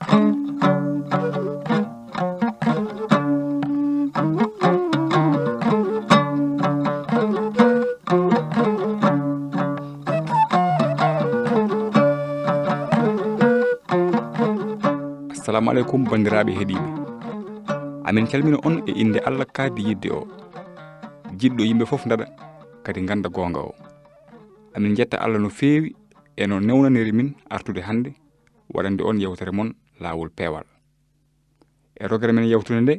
Assalamu alaikum bandiraɓe heeɗiɓe. Amin calmina on e inde Allah kaadi yidde o. Jiɗɗo yimɓe fof ndaɗa kadi ganda gonga o. Amin jetta Allah no feewi e no newnaniri min artude hande waɗande on yewtere mon lawol peewal. E rogere men yewtude nde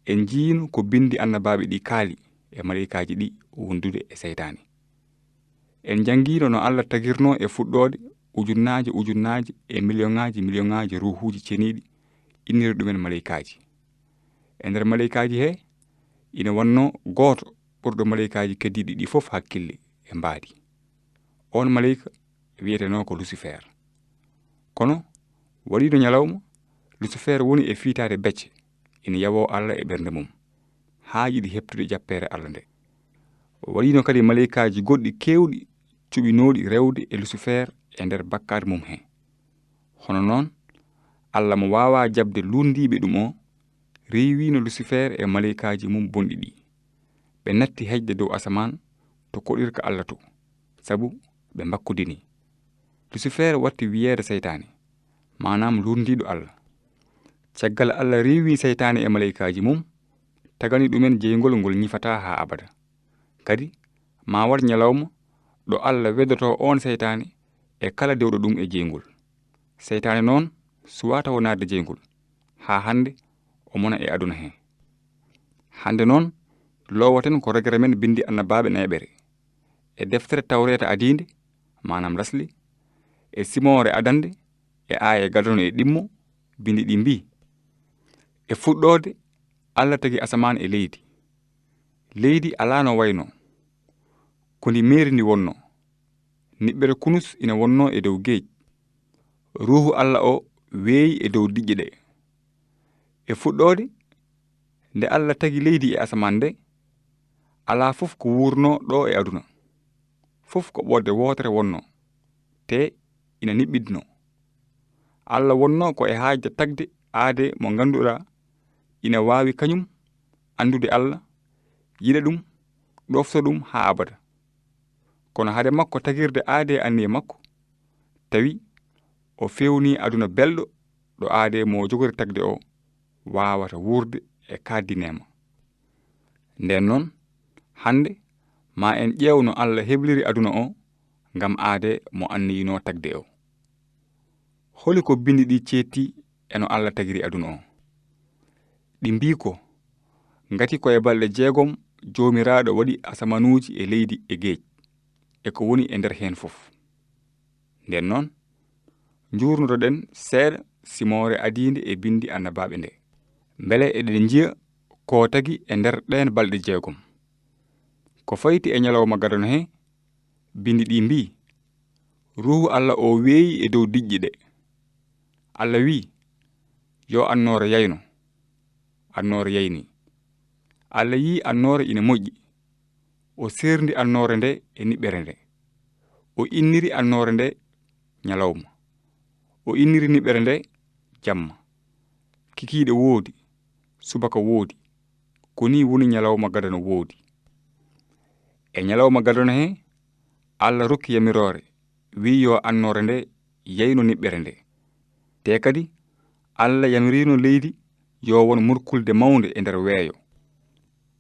en jiino ko bindi annabaɓe ɗi kaali e malaikaji ɗi wondude e seytane. En jangino no Allah tagirno e fuɗɗode ujunnaje e millioŋaji ruhuji ceniɗi inniri ɗumen malaikaji. E nder malaikaji he ina wonno goto ɓurɗo malaikaji keddiɗi ɗi fof hakkille e mbaadi. On malaika wiyeteno ko Lucifer. Kono waɗiɗo ñalawma Lucifer woni e fiitade becce ina yawo Allah e ɓernde mum haa yiɗi heptude jappere Allah nde. Waɗino kadi malaikaji goɗɗi kewɗi cuɓinoɗi rewde e Lucifer e nder bakkar mum he. Hono noon Allah mo wawa jabde lundiɓe ɗum o reewino Lucifer e malaikaji mum bonɗi ɗi. Ɓe natti hejde dow asaman to koɗirka Allah to, sabu ɓe bakkudini. Lucifer watti wiyeede seytane, manam lundiɗo Allah. Caggal Allah reewi seytane e malaikaji mum, tagani ɗumen jeygol ngol ñifata ha abada. Kadi ma war ñalawma ɗo Allah weddoto on seytane e kala dewɗo ɗum e jeygol. Seytane noon suwata wonade jeygol ha hande o mona e aduna he. Hande noon lowaten ko regere men bindi annabaɓe neɓere e deftere tawreta adinde manam lasli e simore adande e aya gadano e ɗimmo bindi ɗi mbi: e fuɗɗode Allah tagi asaman e leydi. Leydi ala no wayno, ko ndi meri ndi wonno. Niɓɓere kunus ina wonno e dow geej. Ruhu Allah o weeyi e dow diƴƴe ɗe. E fuɗɗode nde Allah tagi leydi e asaman nde, ala fof ko wurno ɗo e aduna. Fof ko ɓodde wotere wonno, te ina niɓɓidno. Allah wonno ko e haajde tagde aade mo ganduɗa ina wawi kañum andude Allah, yiɗa ɗum, ɗofto ɗum ha abada. Kono hade makko tagirde aade anniye makko, tawi o fewni aduna belɗo ɗo aade mo jogori tagde o wawata wurde e kaddinema. Nden noon hande ma en ƴeewno Allah hebliri aduna o ngam aade mo anniyino tagde o. Holi ko bindi ɗi ceetti eno Allah tagiri aduna o. Ɗi mbi ko ngati ko e balɗe 6 jomiraɗo waɗi asamanuji e leydi e geej e ko woni e nder hen fof. Nden noon njurnotoɗen seeɗa simore adinde e bindi annabaɓe nde, mbele eɗen jiya ko tagi e nder ɗen balɗe 6. Ko fayti e ñalawma gadano he, bindi ɗi mbi: ruhu Allah o weeyi e dow diƴƴe ɗe. Allah wi: yo annore yayno. Annore yayni. Allah yi annore ina moƴƴi. O serndi annore nde e niɓɓere nde. O inniri annore nde ñalawma. O inniri niɓɓere nde jamma. Kikiiɗe woodi, subaka woodi, ko ni woni ñalawma gadano woodi. E ñalawma gadano he, Allah rokki yamirore, wi yo annore nde yayno niɓɓere nde. Te kadi Allah yamirino leydi yo won murkulde mawnde e nder weeyo.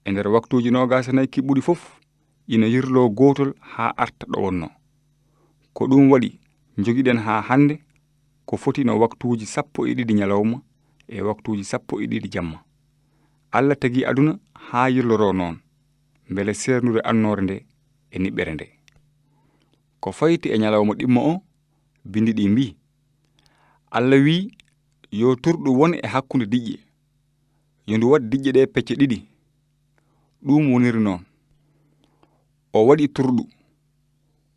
E nder waktuuji 24 kiɓɓuɗi fof ina yirlo gotol ha arta ɗo wonno. Ko ɗum waɗi jogiɗen ha hande ko foti no waktuuji 12 ñalawma e waktuuji 12 jamma. Allah tagi aduna ha yirloro noon, mbele sernude annore nde e niɓɓere nde. Ko fayti e ñalawma ɗimmo o, bindi ɗi mbi: Allah wi yo turɗu won e hakkunde diƴƴe, yo ndu waɗ diƴƴe ɗe pecce 2. Ɗum woniri noon. O waɗi turɗu,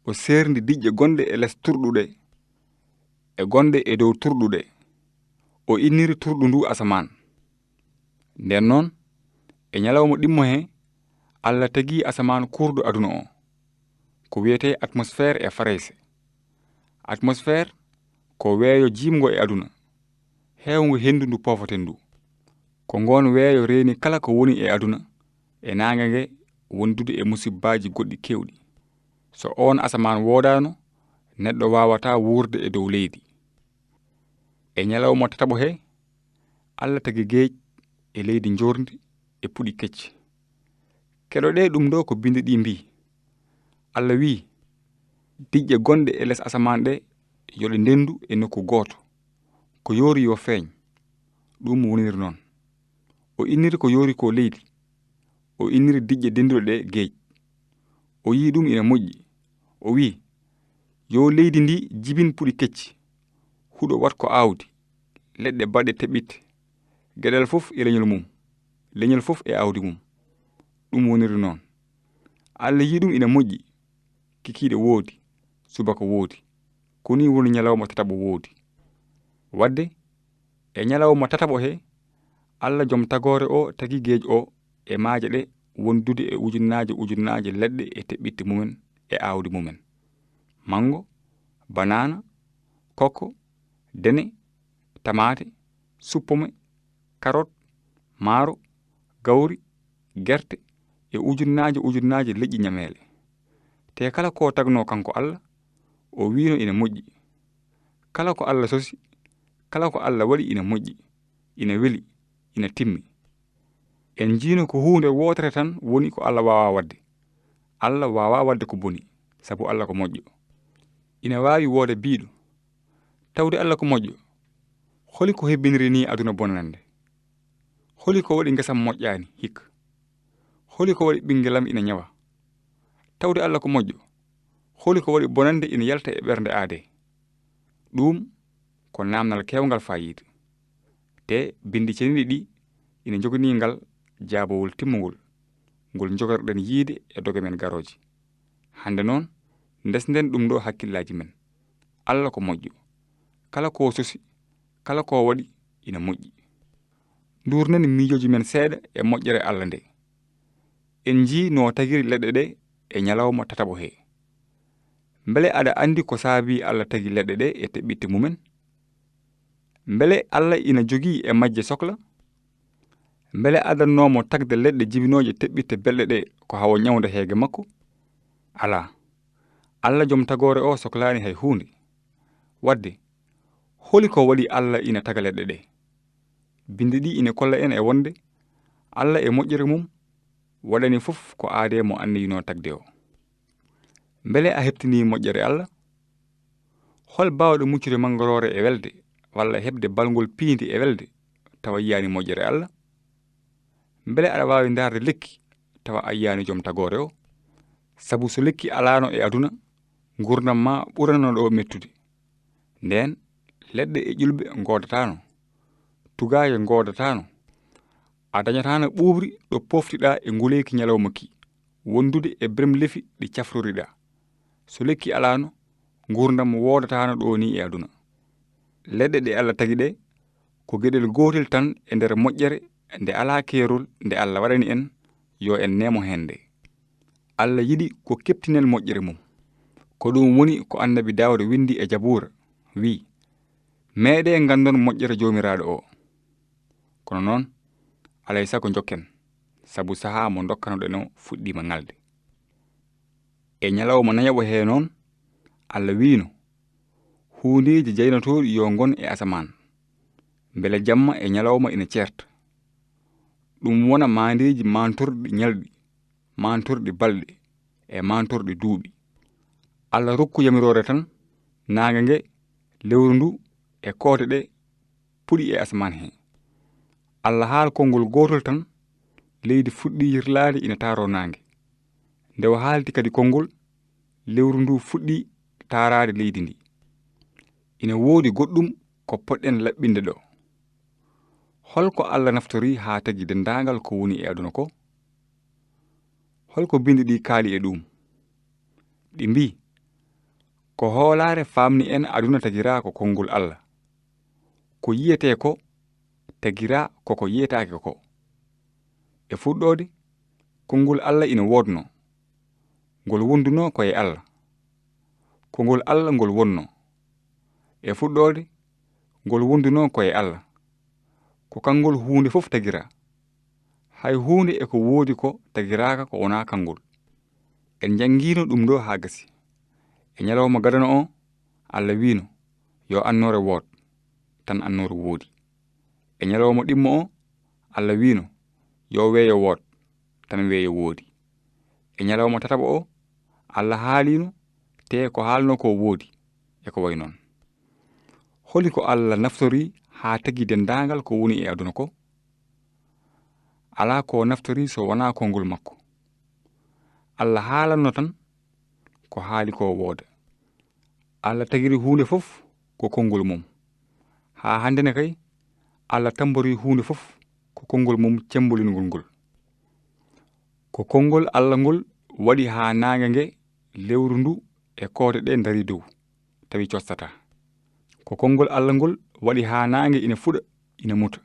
o serndi diƴƴe gonɗe e les turɗuɗe e gonɗe e dow turɗuɗe. O inniri turɗu ndu asaman. Nden noon e ñalawma ɗimmo he, Allah tagi asaman kurɗo aduna o, ko wiyete atmosphére e farayse. Atmosphére ko weeyo jimgo e aduna. hewngu hendu ndu pofoten ndu ko ngon weeyo reeni kala ko woni e aduna e naange nge wondude e musibbaji goɗɗi kewɗi so on asaman wodano neɗɗo wawata wurde e dow leydi e nyalawma tataɓo he Allah tagi geej e leydi njorndi e puɗi kecci keɗoɗe ɗum ɗo ko bindi ɗi mbi Allah wi diƴƴe gonɗe e les asaman ɗe yoɗe ndendu e nokku gooto ko yoori yo feeñ ɗum woniri noon o inniri ko yoori ko leydi o inniri diƴƴe denduɗe ɗe geej o yi ɗum ina moƴƴi o wi yo leydi ndi jibin puɗi kecci huɗo wat ko aawdi leɗɗe baɗe teɓɓitte geɗel fof e leñol mum leñol fof e aawdi mum ɗum woniri noon Allah yi ɗum ina moƴƴi kikiiɗe woodi subaka woodi koni woni nyalawma tataɓo woodi wadde e nyalawma tataɓo he Allah jom tagore o tagi geej o e maaje ɗe wondude e ujunnaje leɗɗe e teɓɓitte mumen e aawdi mumen mango banana kokko dene tamate suppome carotte maaro gawri gerte e ujunnaje leƴƴi nyamele te kala ko tagno kanko Allah o wino ina moƴƴi kala ko Allah sosi kala ko Allah waɗi ina moƴƴi ina weli ina timmi en jiino ko hunde wotere tan woni ko Allah wawa wadde Allah wawa wadde ko boni sabu Allah ko moƴƴo ina wawi woode biiɗo tawde Allah ko moƴƴo holi ko hebbiniri ni aduna bonande holi ko waɗi ngesam moƴƴani hikka holi ko waɗi ɓingelam ina nyawa tawde Allah ko moƴƴo holi ko waɗi bonande ina yalta e ɓernde aade ɗum ko namnal kewngal fayida te bindi ceniɗi ɗi ina jogani ngal jaabowol timmugol ngol jogorɗen yiide e doge men garoji hande noon ndesden ɗum ɗo hakkillaji men Allah ko moƴƴo kala ko sosi kala ko waɗi ina moƴƴi durnen miijoji men seeɗa e moƴƴere Allah nde en ji no tagiri leɗɗe ɗe e nyalawma tataɓo he mbele aɗa andi ko saabi Allah tagi leɗɗe ɗe e teɓɓitte mumen mbele Allah ina jogii e majje sohla mbele adannomo tagde leɗɗe jibinoje teɓɓitte belɗe ɗe ko hawo nyawde heege makko ala Allah jom tagore o sohlani hay hunde wadde holi ko waɗi Allah ina taga leɗɗe ɗe bindi ɗi ina kolla en e wonde Allah e moƴƴere mum waɗani fof ko aade mo anniyino tagde o mbele a heɓtini moƴƴere Allah hol bawɗe muccude mangorore e welde walla heɓde balngol piindi e welde tawa yiyani moƴƴere Allah mbele aɗa wawi darde lekki tawa a yiyani joom tagore o sabu so lekki alano e aduna gurdam ma ɓurano ɗo mettude nden leɗɗe e ƴulɓe ngodatano tugaye ngodatano a dañatano ɓuubri ɗo poftiɗa e nguleyki nyalawma ki wondude e brem lefi ɗi cafroriɗa so lekki alano gurdam wodatano ɗo ni e aduna leɗɗe ɗe Allah tagi ɗe ko geɗel gotel tan e nder moƴƴere nde ala keerol nde Allah waɗani en yo en nemo hende Allah yiɗi ko keptinel moƴƴere mum ko ɗum woni ko annabi Dawud windi e Jabura wi meeɗe gandon moƴƴere jomiraɗo o kono noon alay sago jokken sabu saha mo dokkanoɗen o fuɗɗima ngalde e nyalawma nayaɓo he noon Allah wino hundeji jaynotoɗi yo gon e asaman mbele jamma e nyalawma ina certa ɗum wona mandeji mantorɗi nyalɗi mantorɗi balɗe e mantorɗi duuɓi Allah rokku yamirore tan naange nge lewru ndu e koote ɗe puɗi e asaman he Allah haal konngol gotol tan leydi fuɗɗi yirlaade ina taaro naange nde o haalti kadi konngol lewru ndu fuɗɗi taaraade leydi ndi ina woodi goɗɗum ko poɗɗen laɓɓinde ɗo holko Allah naftori haa tagi dendaangal ko woni e aduna ko holko bindi ɗi kaali e ɗum ɗi mbi ko hoolaare famni en aduna tagira ko konngol Allah ko yiyete ko tagira koko yiyetaake ko e fuɗɗode konngol Allah ina wodno ngol wonduno ko e Allah konngol Allah ngol wonno e fuɗɗode ngol wonduno ko e Allah ko kangol huunde fof tagira hay huunde e ko woodi ko tagiraka ko wona kangol. En jangino ɗum ɗo ha gasi. E ñalawma gadano o Allah wino yo annore wood tan annore woodi. E ñalawma ɗimmo o Allah wino yo weeyo wood tan weeyo woodi. E ñalawma tataɓo o Allah haalino te ko haalno ko woodi e ko way noon. Holi ko Allah naftori ha tagi dendagal ko woni e aduna ko? Ala ko naftori so wona kongol makko. Allah haalanno tan ko haali ko wooda. Allah tagiri huunde fof ko kongol mum. Ha hande ne kay Allah tambori huunde fof ko kongol mum cembolingol ngol. Ko kongol Allah ngol waɗi ha naange nge lewru ndu e koode ɗe dari dow tawi costata. Ko kongol Allah ngol waɗi ha naange ina fuɗa ina muta.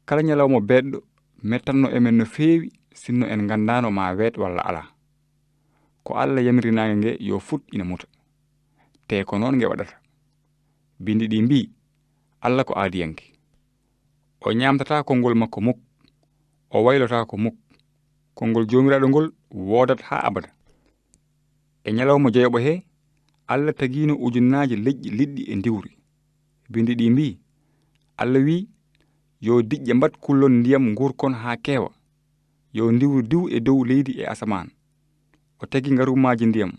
Kala ñalawma beɗɗo mettanno emen no feewi sinno en gandano ma weet walla ala. Ko Allah yamiri naange nge yo fut ina muta. Te ko noon nge waɗata. Bindi ɗi mbi Allah ko aadiyanke. O ñamtata kongol makko muk. O waylota ko muk. Kongol joomiraɗo ngol woodat ha abada. E ñalawma jeyoɓo he Allah tagino ujunnaji leƴƴi liɗɗi e ndiwri. Bindi ɗi mbi Allah wi yo diƴƴe mbat kullon ndiyam ngurkon ha keewa. Yo ndiwru diw e dow leydi e asaman. O tagi ngarumaji ndiyam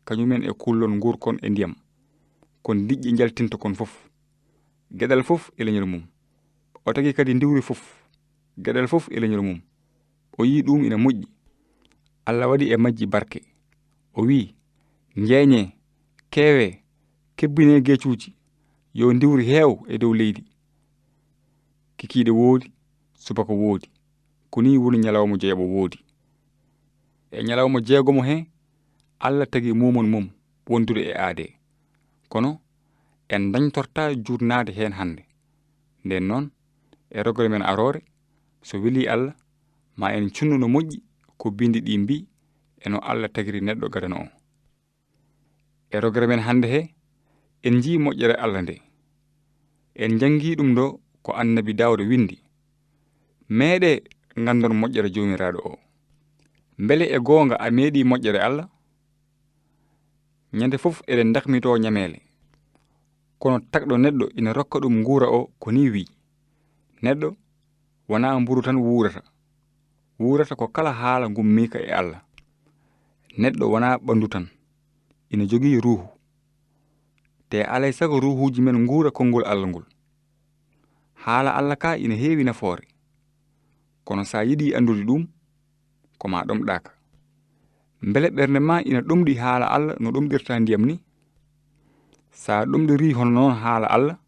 kañumen e kullon ngurkon e ndiyam. Kon diƴƴe jaltinta kon fof. Geɗal fof e leñol mum. O tagi kadi ndiwri fof. Geɗal fof e leñol mum. O yi ɗum ina moƴƴi. Allah waɗi e majji barke. O wi njeeñe keewe kebbine geecuuji yo ndiwri heew e dow leydi. Kikiiɗe woodi subaka woodi. Koni woni ñalawma jeeɓo woodi. E ñalawma jeegomo he Allah tagi mumon mum wondude e aade. Kono en dañtorta jurnaade hen hande. Nden noon e rogere men arore so weli Allah ma en cunnu no moƴƴi ko bindi ɗi mbi eno Allah tagiri neɗɗo gadano o. E rogere men hande he en jii moƴƴere Allah nde. En jangi ɗum ɗo ko annabi Dawda windi. Meeɗe ngandon moƴƴere joomiraɗo o. Mbele e goonga a meeɗi moƴƴere Allah? Ñande fof eɗen dakmito ñameele. Kono tagɗo neɗɗo ina rokka ɗum nguura o ko ni wi. Neɗɗo wona mburu tan wuurata. Wuurata ko kala haala ngummika e Allah. Neɗɗo wona ɓandu tan. Ina jogii ruuhu. Te alay sago ruuhuji men nguura kongol Allah ngol. Haala Allah ka ina heewi nafoore. Kono sa yiɗi andude ɗum ko ma ɗomɗaka. Mbele ɓernde ma ina ɗomɗi haala Allah no ɗomɗirta ndiyam ni. Sa ɗomɗiri hono noon haala Allah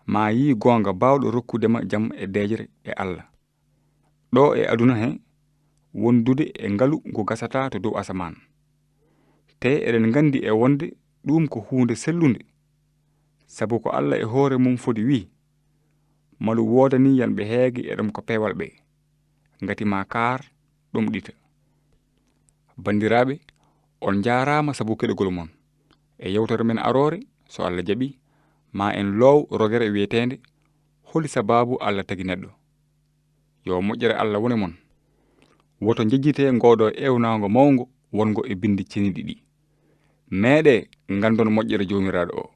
ma yi goonga bawɗo rokkudema jam e deejere e Allah. Ɗo e aduna he wondude e ngalu ngo gasata to dow asaman. Te eɗen gandi e wonde ɗum ko huunde sellunde. Sabu ko Allah e hoore mum fodi wi malu woodani yanɓe heege e ɗum ko peewal ɓe. Ngati ma kaar ɗum ɗita. Bandiraɓe on jaarama sabu keɗogol mon. E yewtere men arore so Allah jaɓi ma en loow rogere wiyetende holi sababu Allah tagi neɗɗo. Yo moƴƴere Allah wone mon. Woto jejjite ngoɗo ewnago mawngo wongo e bindi ceniɗi ɗi. Meeɗe ngandon moƴƴere joomiraɗo o.